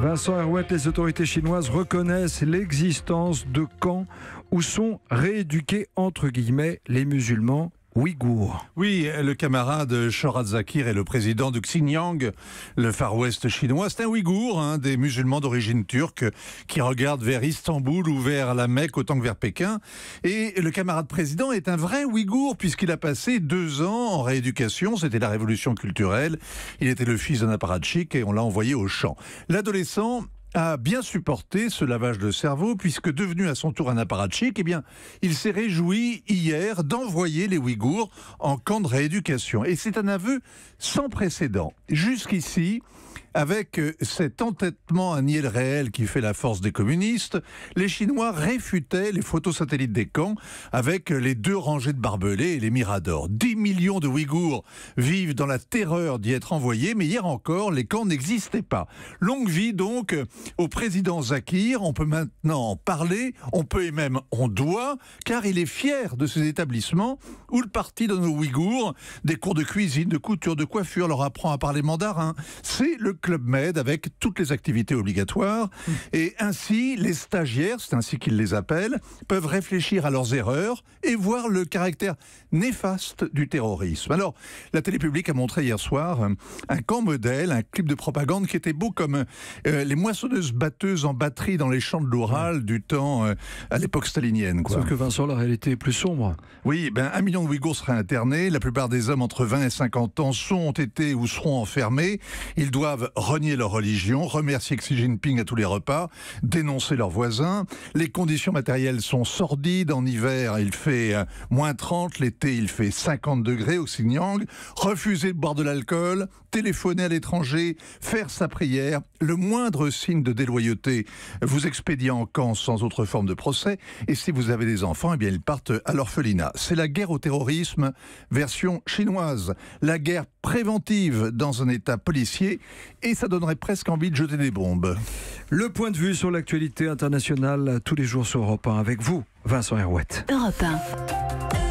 Vincent Herouet, les autorités chinoises reconnaissent l'existence de camps où sont rééduqués entre guillemets les musulmans ouïghours. Oui, le camarade Shorat Zakir est le président du Xinjiang, le Far West chinois. C'est un ouïghour, des musulmans d'origine turque qui regardent vers Istanbul ou vers la Mecque autant que vers Pékin. Et le camarade président est un vrai ouïghour puisqu'il a passé 2 ans en rééducation. C'était la révolution culturelle. Il était le fils d'un apparatchik et on l'a envoyé au champ. L'adolescent a bien supporté ce lavage de cerveau puisque devenu à son tour un apparatchik, il s'est réjoui hier d'envoyer les Ouïghours en camp de rééducation. Et c'est un aveu sans précédent. Jusqu'ici, avec cet entêtement à nier le réel qui fait la force des communistes, les Chinois réfutaient les photos satellites des camps avec les 2 rangées de barbelés et les miradors. 10 millions de Ouïghours vivent dans la terreur d'y être envoyés, mais hier encore, les camps n'existaient pas. Longue vie donc au président Zakir. On peut maintenant en parler, on peut et même on doit, car il est fier de ces établissements où le parti donne aux Ouïghours des cours de cuisine, de couture, de coiffure, leur apprend à parler mandarin. C'est le Club Med avec toutes les activités obligatoires. Et ainsi, les stagiaires, c'est ainsi qu'ils les appellent, peuvent réfléchir à leurs erreurs et voir le caractère néfaste du terrorisme. Alors, la télé publique a montré hier soir un camp modèle, un clip de propagande qui était beau comme les moissonneuses-batteuses en batterie dans les champs de l'Oural du temps à l'époque stalinienne. Sauf que Vincent, la réalité est plus sombre. Oui, 1 million de Ouïghours seraient internés. La plupart des hommes entre 20 et 50 ans ont été ou seront enfermés. Ils doivent renier leur religion, remercier Xi Jinping à tous les repas, dénoncer leurs voisins. Les conditions matérielles sont sordides. En hiver, il fait moins 30. L'été, il fait 50 degrés au Xinjiang. Refuser de boire de l'alcool, téléphoner à l'étranger, faire sa prière. Le moindre signe de déloyauté vous expédie en camp sans autre forme de procès. Et si vous avez des enfants, ils partent à l'orphelinat. C'est la guerre au terrorisme, version chinoise. La guerre préventive dans un état policier. Et ça donnerait presque envie de jeter des bombes. Le point de vue sur l'actualité internationale tous les jours sur Europe 1 avec vous, Vincent Herouet. Europe 1.